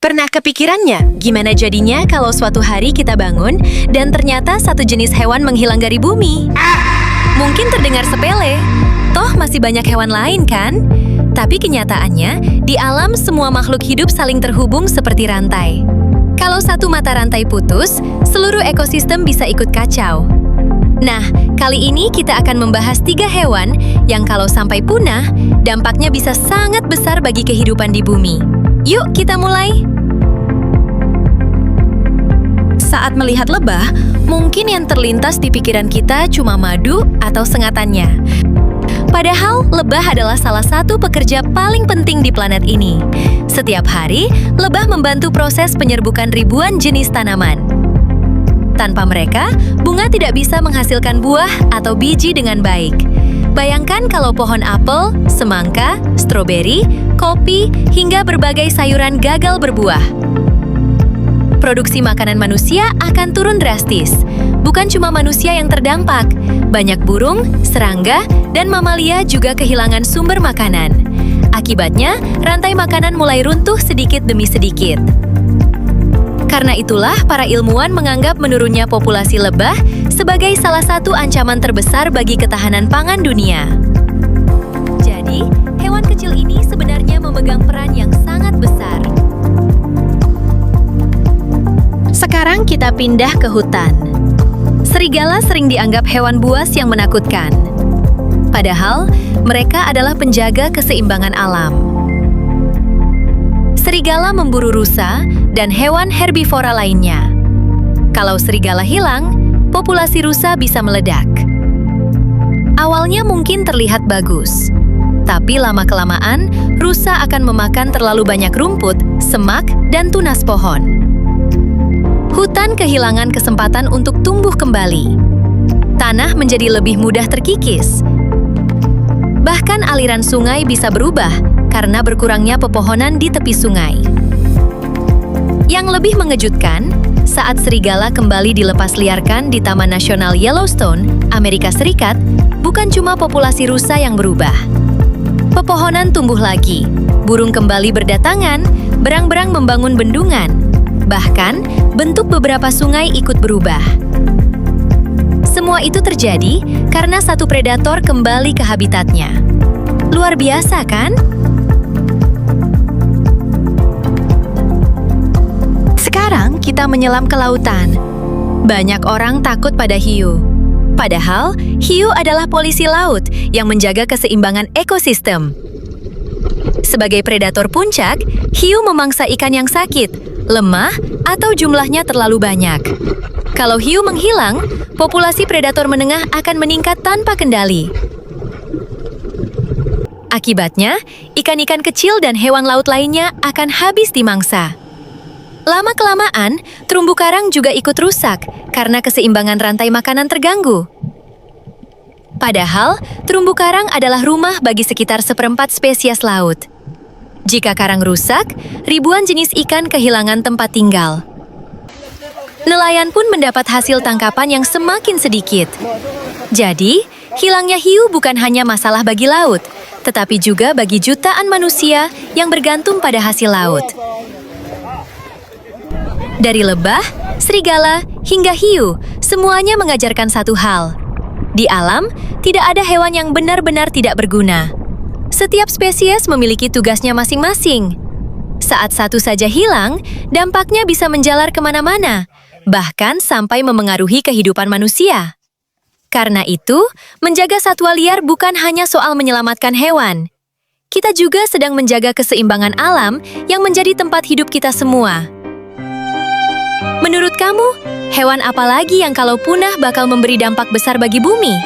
Pernah kepikirannya, gimana jadinya kalau suatu hari kita bangun dan ternyata satu jenis hewan menghilang dari bumi? Mungkin terdengar sepele, toh masih banyak hewan lain kan? Tapi kenyataannya, di alam semua makhluk hidup saling terhubung seperti rantai. Kalau satu mata rantai putus, seluruh ekosistem bisa ikut kacau. Nah, kali ini kita akan membahas 3 hewan yang kalau sampai punah, dampaknya bisa sangat besar bagi kehidupan di bumi. Yuk kita mulai! Saat melihat lebah, mungkin yang terlintas di pikiran kita cuma madu atau sengatannya. Padahal, lebah adalah salah satu pekerja paling penting di planet ini. Setiap hari, lebah membantu proses penyerbukan ribuan jenis tanaman. Tanpa mereka, bunga tidak bisa menghasilkan buah atau biji dengan baik. Bayangkan kalau pohon apel, semangka, stroberi, kopi, hingga berbagai sayuran gagal berbuah. Produksi makanan manusia akan turun drastis. Bukan cuma manusia yang terdampak, banyak burung, serangga, dan mamalia juga kehilangan sumber makanan. Akibatnya, rantai makanan mulai runtuh sedikit demi sedikit. Karena itulah, para ilmuwan menganggap menurunnya populasi lebah sebagai salah satu ancaman terbesar bagi ketahanan pangan dunia. Jadi, hewan kecil ini sebenarnya memegang peran yang sangat besar. Sekarang kita pindah ke hutan. Serigala sering dianggap hewan buas yang menakutkan. Padahal, mereka adalah penjaga keseimbangan alam. Serigala memburu rusa dan hewan herbivora lainnya. Kalau serigala hilang, populasi rusa bisa meledak. Awalnya mungkin terlihat bagus, tapi lama-kelamaan, rusa akan memakan terlalu banyak rumput, semak, dan tunas pohon. Hutan kehilangan kesempatan untuk tumbuh kembali. Tanah menjadi lebih mudah terkikis. Bahkan aliran sungai bisa berubah karena berkurangnya pepohonan di tepi sungai. Yang lebih mengejutkan, saat serigala kembali dilepas liarkan di Taman Nasional Yellowstone, Amerika Serikat, bukan cuma populasi rusa yang berubah. Pepohonan tumbuh lagi, burung kembali berdatangan, berang-berang membangun bendungan. Bahkan, bentuk beberapa sungai ikut berubah. Semua itu terjadi karena satu predator kembali ke habitatnya. Luar biasa, kan? Sekarang kita menyelam ke lautan. Banyak orang takut pada hiu. Padahal, hiu adalah polisi laut yang menjaga keseimbangan ekosistem. Sebagai predator puncak, hiu memangsa ikan yang sakit, lemah, atau jumlahnya terlalu banyak. Kalau hiu menghilang, populasi predator menengah akan meningkat tanpa kendali. Akibatnya, ikan-ikan kecil dan hewan laut lainnya akan habis dimangsa. Lama-kelamaan, terumbu karang juga ikut rusak karena keseimbangan rantai makanan terganggu. Padahal, terumbu karang adalah rumah bagi sekitar 1/4 spesies laut. Jika karang rusak, ribuan jenis ikan kehilangan tempat tinggal. Nelayan pun mendapat hasil tangkapan yang semakin sedikit. Jadi, hilangnya hiu bukan hanya masalah bagi laut, tetapi juga bagi jutaan manusia yang bergantung pada hasil laut. Dari lebah, serigala, hingga hiu, semuanya mengajarkan satu hal. Di alam, tidak ada hewan yang benar-benar tidak berguna. Setiap spesies memiliki tugasnya masing-masing. Saat satu saja hilang, dampaknya bisa menjalar kemana-mana, bahkan sampai memengaruhi kehidupan manusia. Karena itu, menjaga satwa liar bukan hanya soal menyelamatkan hewan. Kita juga sedang menjaga keseimbangan alam yang menjadi tempat hidup kita semua. Menurut kamu, hewan apa lagi yang kalau punah bakal memberi dampak besar bagi bumi?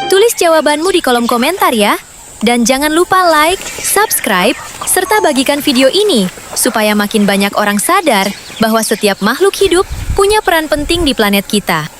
Tulis jawabanmu di kolom komentar ya. Dan jangan lupa like, subscribe, serta bagikan video ini supaya makin banyak orang sadar bahwa setiap makhluk hidup punya peran penting di planet kita.